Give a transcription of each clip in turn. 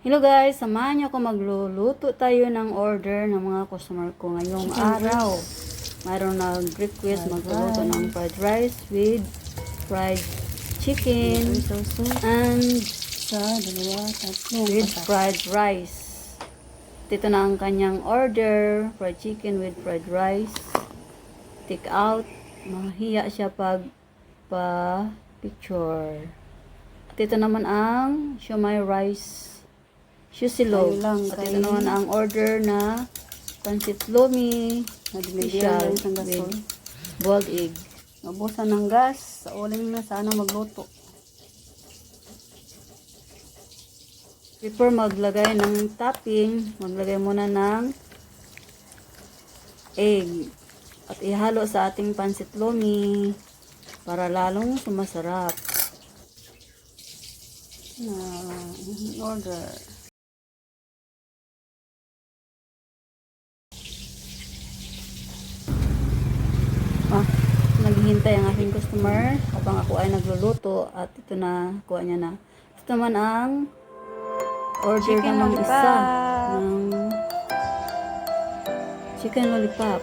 Hello guys, samahan niyo ako magluluto tayo ng order ng mga customer ko ngayong araw. Mayroon nag-request magluluto ng fried rice with fried chicken and with fried rice. Dito na ang kanyang order, fried chicken with fried rice. Take out, mahiya siya pag pa-picture. At ito naman ang siomai rice Shusilog. At ito naman ang order na pancit lomi special with boiled egg. Nabusan ng gas. Sa uling na sana magluto. Before maglagay ng topping, maglagay muna ng egg. At ihalo sa ating pancit lomi para lalong sumasarap. Order. Naghihintay ang aking customer habang ako ay nagluluto at ito na, kuha niya na. Ito naman ang order Chicken ng lollipop. isa ng chicken lollipop.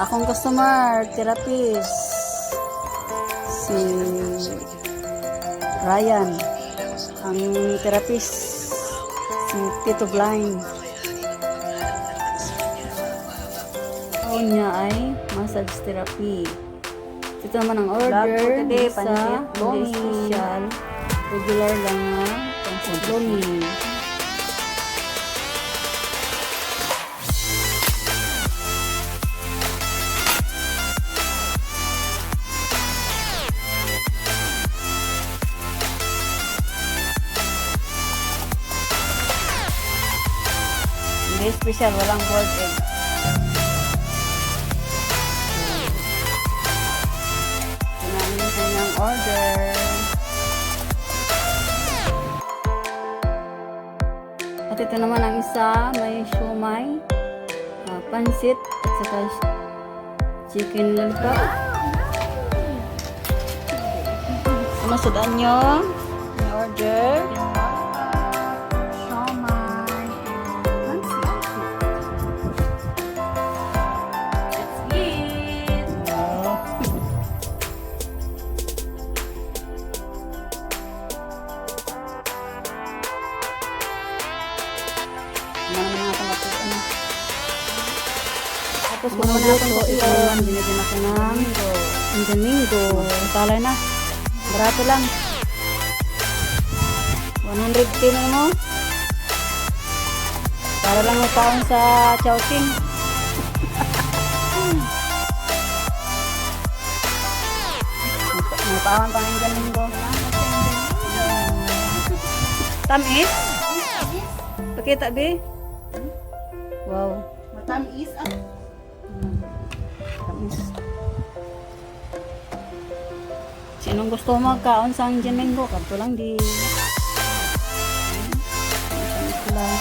Akong customer, therapist, si Ryan. Ang therapist, si Tito Blind. Niya ay massage therapy. Ito naman ang order today, sa pancit lomi. special regular lang na pancit lomi. Hindi special, walang boiled egg. Order. At ito naman ang isa, may siomai, pansit, at saka chicken lollipop. Sunod nyo, may order. Tapos kung magluto, ito naman binigyan ako ng Domingo. Talay na. Barato lang. 100k na mo. Para lang magpaon sa Chowking. Magpaon pa ng Domingo. Tamis? Pakita, be. Wow. Matamis ah. Tamis. Sinong gusto magkaon sa ang Domingo? Kanto lang di. Tamis lang.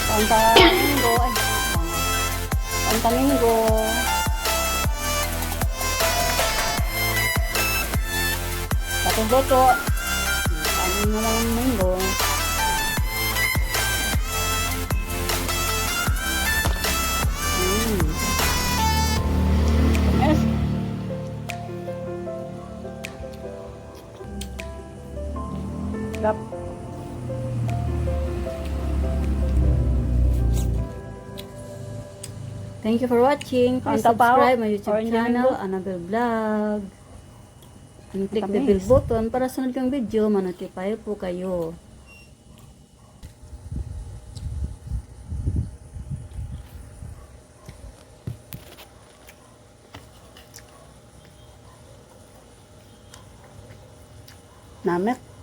Pantamingo. Pantamingo. Patong boto. Ano na lang ang minggo. Yes. Gap. Thank you for watching. Please Ang tapaw, subscribe my YouTube orange channel, mango. Annabelle Vlog. And click the Tamis. bell button para sunod kong video, ma-notify po kayo. Namek.